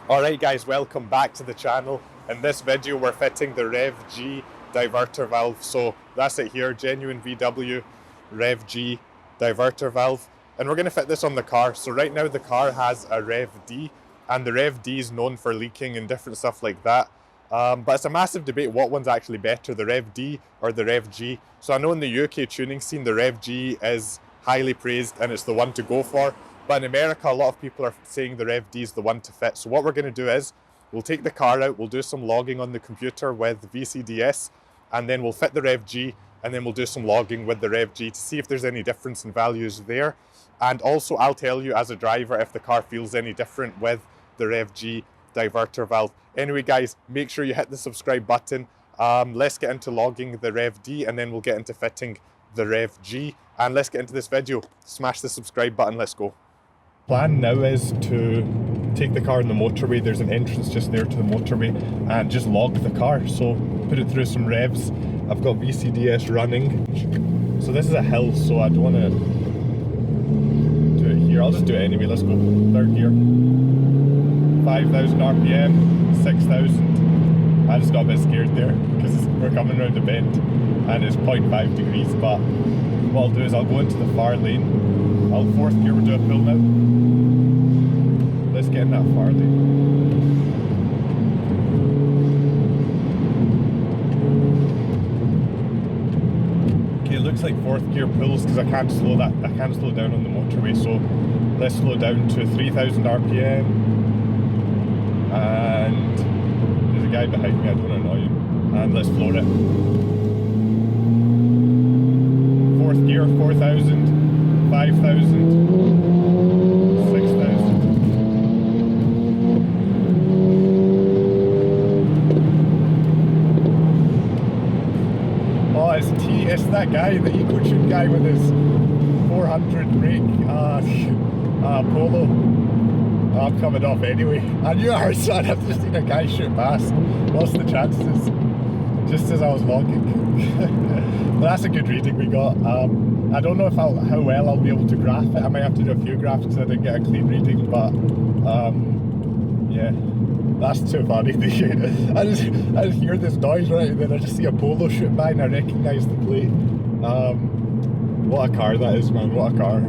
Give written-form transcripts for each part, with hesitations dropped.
Alright guys, welcome back to the channel. In this video we're fitting the Rev G diverter valve. So that's it here, genuine VW Rev G diverter valve. And we're going to fit this on the car. So right now the car has a Rev D, and the Rev D is known for leaking and different stuff like that. But it's a massive debate what one's actually better, the Rev D or the Rev G. So I know in the UK tuning scene the Rev G is highly praised and it's the one to go for. But in America, a lot of people are saying the Rev D is the one to fit. So what we're going to do is, we'll take the car out, we'll do some logging on the computer with VCDS, and then we'll fit the Rev G, and then we'll do some logging with the Rev G to see if there's any difference in values there. And also, I'll tell you as a driver if the car feels any different with the Rev G diverter valve. Anyway guys, make sure you hit the subscribe button. Let's get into logging the Rev D, and then we'll get into fitting the Rev G. And let's get into this video. Smash the subscribe button, let's go. Plan now is to take the car on the motorway. There's an entrance just there to the motorway, and just log the car. So put it through some revs. I've got VCDS running. So this is a hill, so I don't want to do it here. I'll just do it anyway. Let's go. Third gear. 5,000 RPM, 6,000. I just got a bit scared there because we're coming around the bend and it's 0.5 degrees. But what I'll do is I'll go into the far lane. I'll fourth gear, we'll do a pull now. Let's get in that far lane. Okay, it looks like fourth gear pulls because I can't slow down on the motorway, so let's slow down to 3,000 RPM. And there's a guy behind me, I don't want to annoy him. And let's floor it. Fourth gear, 4,000. 5,000, 6,000. Oh, it's that guy, the EcoTune guy with his 400 brake Polo. I'm coming off anyway. I knew I heard that. I've just seen a guy shoot past. What's the chances? Just as I was logging. But that's a good reading we got. I don't know how well I'll be able to graph it. I might have to do a few graphs because I didn't get a clean reading, but yeah, that's too funny. I just hear this noise right, and then I just see a Polo shoot by and I recognise the plate. What a car that is, man, what a car.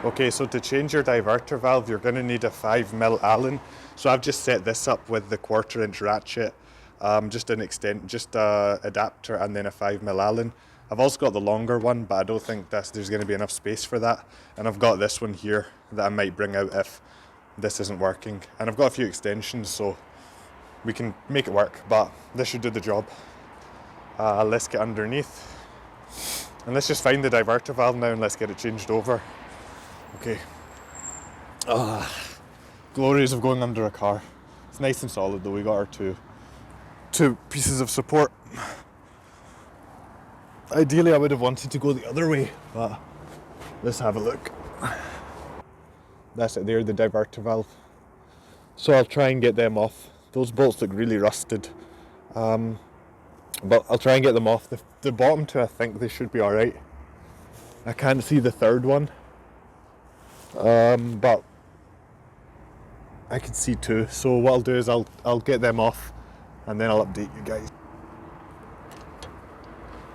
Okay, so to change your diverter valve, you're going to need a 5mm Allen. So I've just set this up with the 1/4 inch ratchet. Just an adapter and then a 5mm Allen. I've also got the longer one, but I don't think there's going to be enough space for that. And I've got this one here that I might bring out if this isn't working. And I've got a few extensions, so we can make it work, but this should do the job. Let's get underneath. And let's just find the diverter valve now and let's get it changed over. Okay. Glories of going under a car. It's nice and solid though, we got our two pieces of support. Ideally I would have wanted to go the other way, but let's have a look. That's it there, the diverter valve. So I'll try and get them off. Those bolts look really rusted, but I'll try and get them off. The bottom two, I think they should be alright. I can't see the third one, but I can see two. So what I'll do is I'll get them off and then I'll update you guys.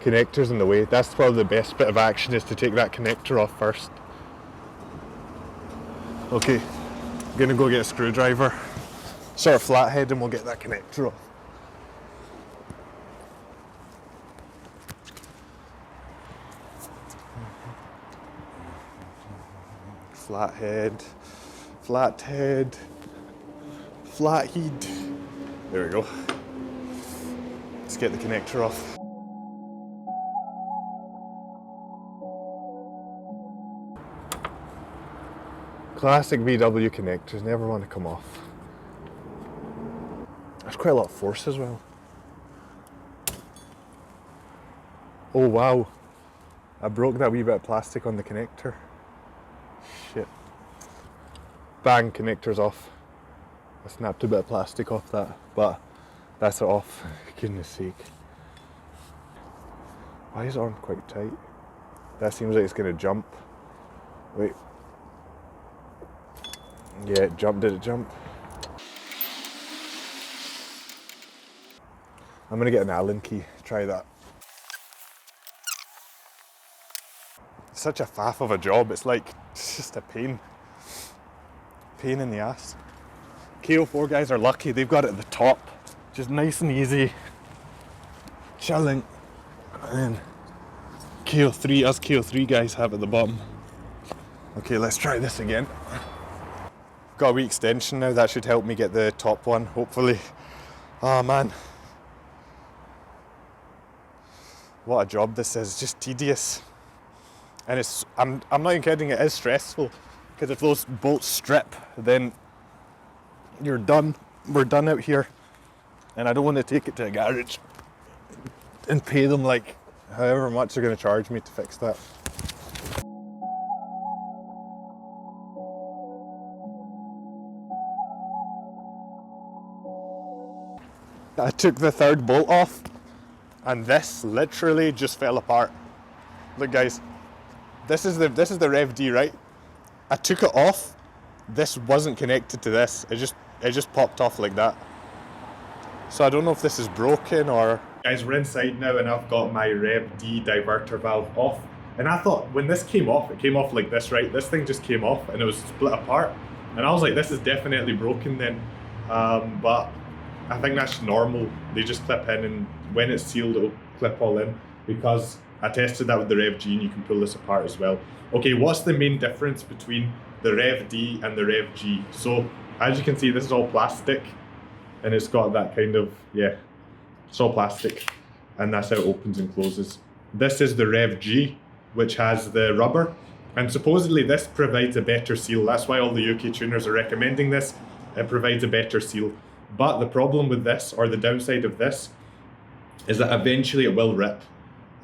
Connector's in the way. That's probably the best bit of action, is to take that connector off first. Okay, I'm gonna go get a screwdriver, sort of flathead, and we'll get that connector off. Flathead, flathead, flathead. There we go. Let's get the connector off. Classic VW connectors, never want to come off. There's quite a lot of force as well. Oh wow, I broke that wee bit of plastic on the connector. Shit. Bang, connector's off. I snapped a bit of plastic off that, but that's it off. Goodness sake. Why is his arm quite tight? That seems like it's going to jump. Wait. Yeah, it jumped. Did it jump? I'm gonna get an Allen key, try that. It's such a faff of a job, it's just a pain. Pain in the ass. KO4 guys are lucky, they've got it at the top. Just nice and easy. Chilling. And then KO3, us KO3 guys have at the bottom. Okay, let's try this again. Got a wee extension now, that should help me get the top one, hopefully. Oh man. What a job this is, just tedious. And it's, I'm not even kidding, it is stressful. Because if those bolts strip, then you're done. We're done out here. And I don't want to take it to a garage and pay them like however much they're going to charge me to fix that. I took the third bolt off and this literally just fell apart. Look guys, this is the Rev D, right? I took it off, this wasn't connected to this, it just popped off like that. So I don't know if this is broken or... Guys, we're inside now and I've got my Rev D diverter valve off. And I thought when this came off, it came off like this, right? This thing just came off and it was split apart. And I was like, this is definitely broken then. But I think that's normal. They just clip in and when it's sealed, it'll clip all in. Because I tested that with the Rev G and you can pull this apart as well. Okay, what's the main difference between the Rev D and the Rev G? So as you can see, this is all plastic. And it's got that kind of, yeah, it's all plastic. And that's how it opens and closes. This is the Rev G, which has the rubber. And supposedly this provides a better seal. That's why all the UK tuners are recommending this. It provides a better seal. But the problem with this, or the downside of this, is that eventually it will rip.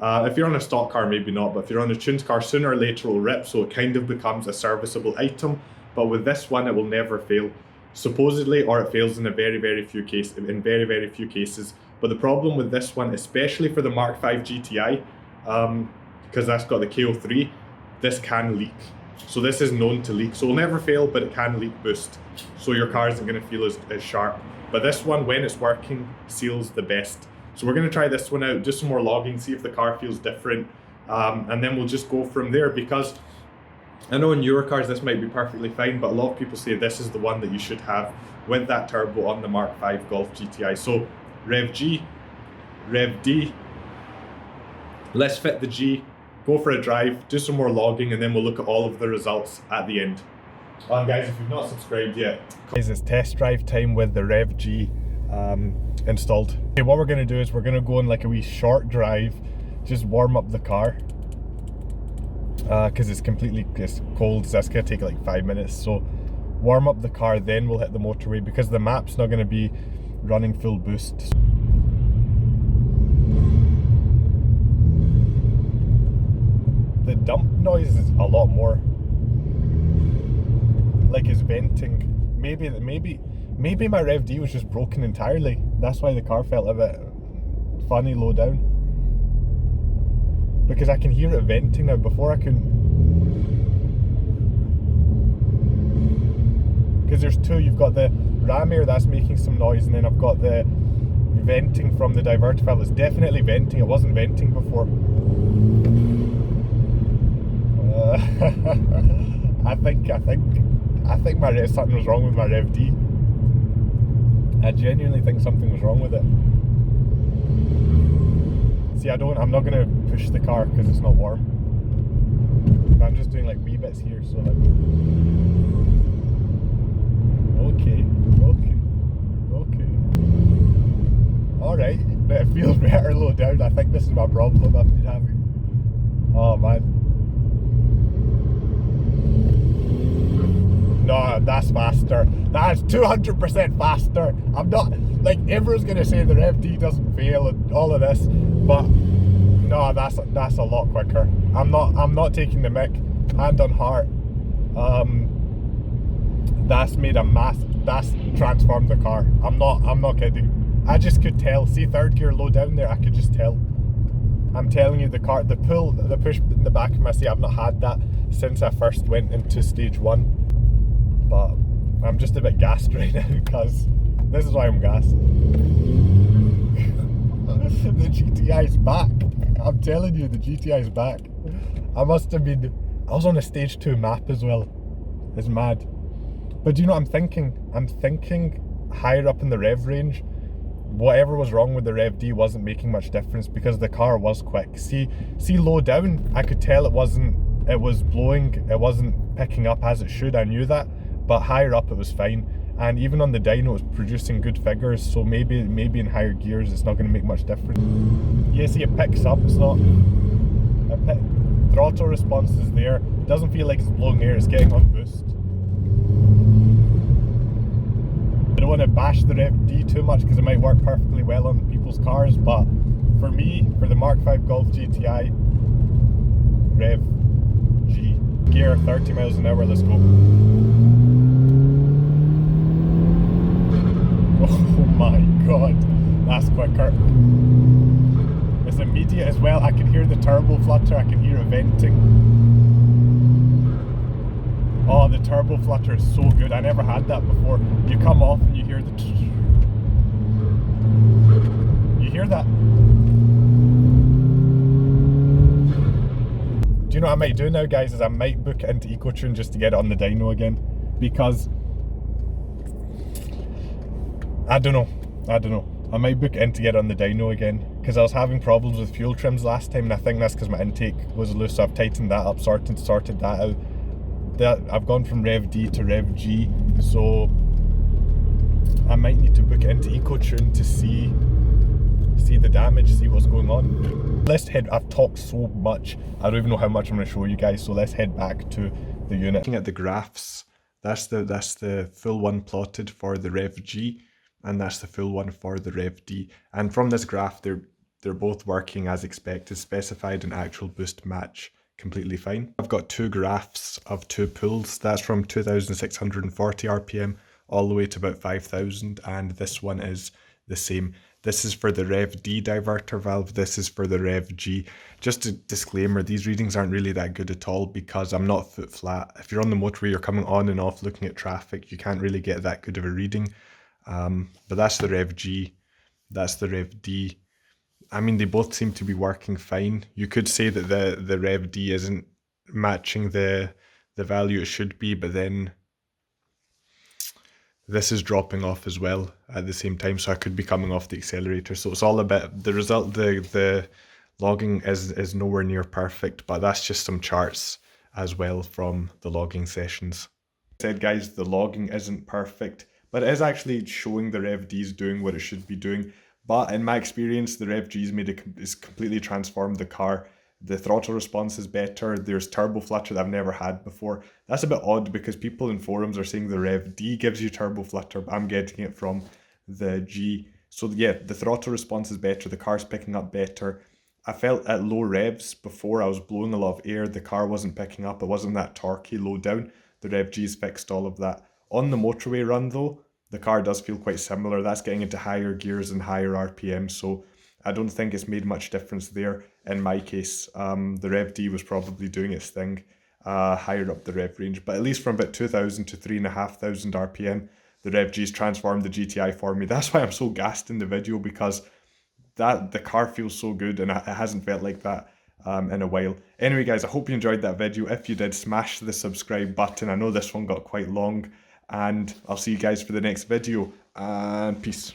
If you're on a stock car, maybe not, but if you're on a tuned car, sooner or later it will rip, so it kind of becomes a serviceable item. But with this one, it will never fail. Supposedly, or it fails in very few cases. But the problem with this one, especially for the Mk5 GTI, because that's got the KO3, this can leak. So this is known to leak. So it'll never fail, but it can leak boost. So your car isn't going to feel as sharp. But this one, when it's working, seals the best. So we're going to try this one out, do some more logging, see if the car feels different. And then we'll just go from there, because I know in newer cars this might be perfectly fine, but a lot of people say this is the one that you should have with that turbo on the Mk5 Golf GTI. So Rev G, Rev D, let's fit the G, go for a drive, do some more logging, and then we'll look at all of the results at the end. Guys, if you've not subscribed yet, guys, it's test drive time with the Rev G installed. Okay, what we're going to do is we're going to go on like a wee short drive, just warm up the car. Because it's cold, so that's going to take like 5 minutes. So warm up the car, then we'll hit the motorway, because the map's not going to be running full boost. The dump noise is a lot more. Like it's venting. Maybe my Rev D was just broken entirely. That's why the car felt a bit funny low down. Because I can hear it venting now. Before I couldn't. Because there's two. You've got the ram air that's making some noise, and then I've got the venting from the diverter valve. It's definitely venting. It wasn't venting before. I think something was wrong with my Rev D. I genuinely think something was wrong with it. See, I'm not gonna push the car because it's not warm. I'm just doing like wee bits here, so like. Okay. Alright, it feels better low down. I think this is my problem I've been having. Oh man. No, that's faster. That's 200% faster. I'm not, like, everyone's gonna say the Rev D doesn't fail and all of this, but no, that's a lot quicker. I'm not taking the mick, hand on heart. That's transformed the car. I'm not kidding. I just could tell. See, third gear low down there, I could just tell. I'm telling you, the car, the push in the back of my seat, I've not had that since I first went into stage 1. But I'm just a bit gassed right now because this is why I'm gassed. The GTI is back. I'm telling you, the GTI is back. I was on a stage 2 map as well. It's mad. But do you know what I'm thinking? I'm thinking higher up in the rev range, whatever was wrong with the Rev D wasn't making much difference because the car was quick. See low down, I could tell it was blowing, it wasn't picking up as it should, I knew that, but higher up it was fine. And even on the dyno it was producing good figures, so maybe in higher gears it's not going to make much difference. Yeah, see, it picks up, it's not... Throttle response is there, it doesn't feel like it's blowing air, it's getting on boost. I don't want to bash the Rev D too much because it might work perfectly well on people's cars, but for me, for the Mk5 Golf GTI, Rev G, gear 30 miles an hour, let's go. Oh my god, that's quicker. It's immediate as well, I can hear the turbo flutter, I can hear it venting. Oh, the turbo flutter is so good. I never had that before. You come off and you hear the... You hear that? Do you know what I might do now, guys? Is I might book it into EcoTune just to get it on the dyno again. Because... I don't know. I might book it in to get it on the dyno again. Because I was having problems with fuel trims last time, and I think that's because my intake was loose, so I've tightened that up, sorted that out. I've gone from Rev D to Rev G, so I might need to book it into EcoTune to see the damage, see what's going on. I've talked so much, I don't even know how much I'm going to show you guys, so let's head back to the unit. Looking at the graphs, that's the full one plotted for the Rev G, and that's the full one for the Rev D. And from this graph, they're both working as expected, specified and actual boost match completely fine. I've got two graphs of two pulls. That's from 2640 RPM all the way to about 5000, and this one is the same. This is for the Rev D diverter valve, this is for the Rev G. Just a disclaimer, these readings aren't really that good at all because I'm not foot flat. If you're on the motorway, you're coming on and off looking at traffic, you can't really get that good of a reading. But that's the Rev G, that's the Rev D. I mean, they both seem to be working fine. You could say that the Rev D isn't matching the value it should be, but then this is dropping off as well at the same time, so I could be coming off the accelerator. So it's all a bit, the result, the logging is nowhere near perfect, but that's just some charts as well from the logging sessions. I said, guys, the logging isn't perfect, but it is actually showing the Rev D's doing what it should be doing. But in my experience, the Rev G's is completely transformed the car. The throttle response is better. There's turbo flutter that I've never had before. That's a bit odd because people in forums are saying the Rev D gives you turbo flutter, but I'm getting it from the G. So yeah, the throttle response is better. The car's picking up better. I felt at low revs before I was blowing a lot of air. The car wasn't picking up. It wasn't that torquey low down. The Rev G's fixed all of that. On the motorway run though, the car does feel quite similar. That's getting into higher gears and higher RPM, so I don't think it's made much difference there in my case. The Rev D was probably doing its thing higher up the rev range, but at least from about 2000 to 3,500 RPM, the Rev G's transformed the GTI for me. That's why I'm so gassed in the video, because the car feels so good and it hasn't felt like that in a while. Anyway guys, I hope you enjoyed that video. If you did, smash the subscribe button. I know this one got quite long, and I'll see you guys for the next video, and peace.